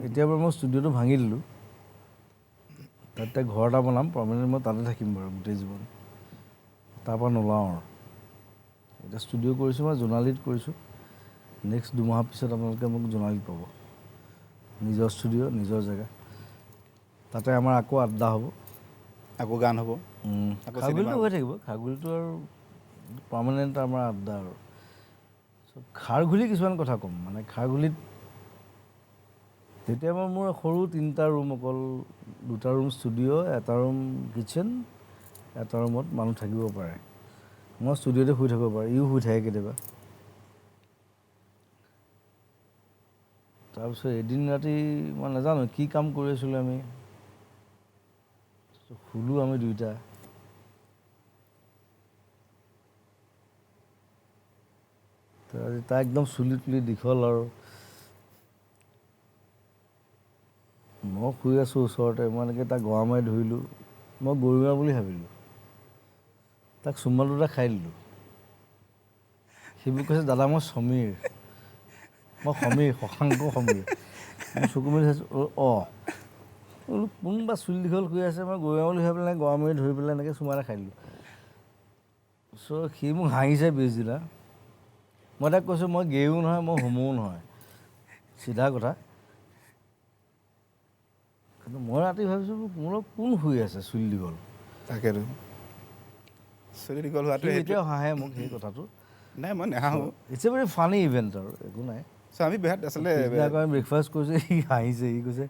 এতিয়া বাৰু মই ষ্টুডিঅ'টো ভাঙি দিলোঁ তাতে ঘৰ এটা বনাম পাৰ্মানেণ্ট মই তাতে থাকিম বাৰু গোটেই জীৱন তাৰপৰা নোলাওঁ আৰু এতিয়া ষ্টুডিঅ' কৰিছোঁ মই জোনালীত কৰিছোঁ নেক্সট 2 মাহৰ পিছত আপোনালোকে মোক জোনালীত পাব নিজৰ ষ্টুডিঅ' নিজৰ জেগা তাতে আমাৰ আকৌ আড্ডা হ'ব আকৌ গান হ'ব আকৌ খাৰগুলিটো হৈ থাকিব খাৰগুলিটো আৰু পাৰ্মানেণ্ট আমাৰ আড্ডা আৰু খাৰঘুলি কিছুমান কথা ক'ম মানে খাৰঘুলিত তেতিয়া মই মোৰ সৰু 3টা ৰুম অকল 2টা ৰুম ষ্টুডিঅ' 1টা ৰুম কিটচেন 1টা ৰুমত মানুহ থাকিব পাৰে মই ষ্টুডিঅ'তে শুই থাকিব পাৰে ইও শুই থাকে কেতিয়াবা তাৰপিছত এদিন ৰাতি মই নাজানো কি কাম কৰি আছিলোঁ আমি শুলোঁ আমি 2টা তাৰ একদম চুলি তুলি দীঘল আৰু মই শুই আছোঁ ওচৰতে মই এনেকৈ তাক গৰা মাৰি ধৰিলোঁ মই গৰুৱা বুলি ভাবিলোঁ তাক চুমা 2টা খাই দিলোঁ সি মোক কৈছে দাদা মই সমীৰ শশাংক সমীৰ মই চকু মেলি চাইছোঁ বোলো কোনবা চুলি দীঘল শুই আছে মই গৰুৱা বুলি ভাবি পেলাই গৰা মাৰি ধৰি পেলাই এনেকৈ চুমা এটা খাই দিলোঁ সি মোক হাঁহিছে পিছদিনা মই তাক কৈছোঁ মই গেয়ো নহয় মই হোমোও নহয় চিধা কথা কিন্তু মই ৰাতি ভাবিছোঁ মোৰ কোন শুই আছে চুলি দীঘল তাকেতো চুলি দীঘল হোৱাটো এতিয়াও হাঁহে মোক সেই কথাটো নাই মই নাহাঁহো it's a very funny event আৰু একো নাই আমি বিৰাট আচলতে আমি ব্ৰেকফাষ্ট কৰিছোঁ সি হাঁহিছে সি কৈছে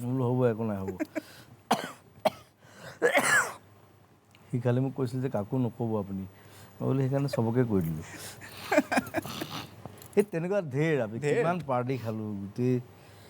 বোলো হ'ব একো নাই হ'ব সি খালি মোক কৈছিল যে কাকো নক'ব আপুনি মই বোলো সেইকাৰণে চবকে কৈ দিলোঁ সেই তেনেকুৱা ঢেৰ আমি কিমান পাৰ্টি খালোঁ গোটেই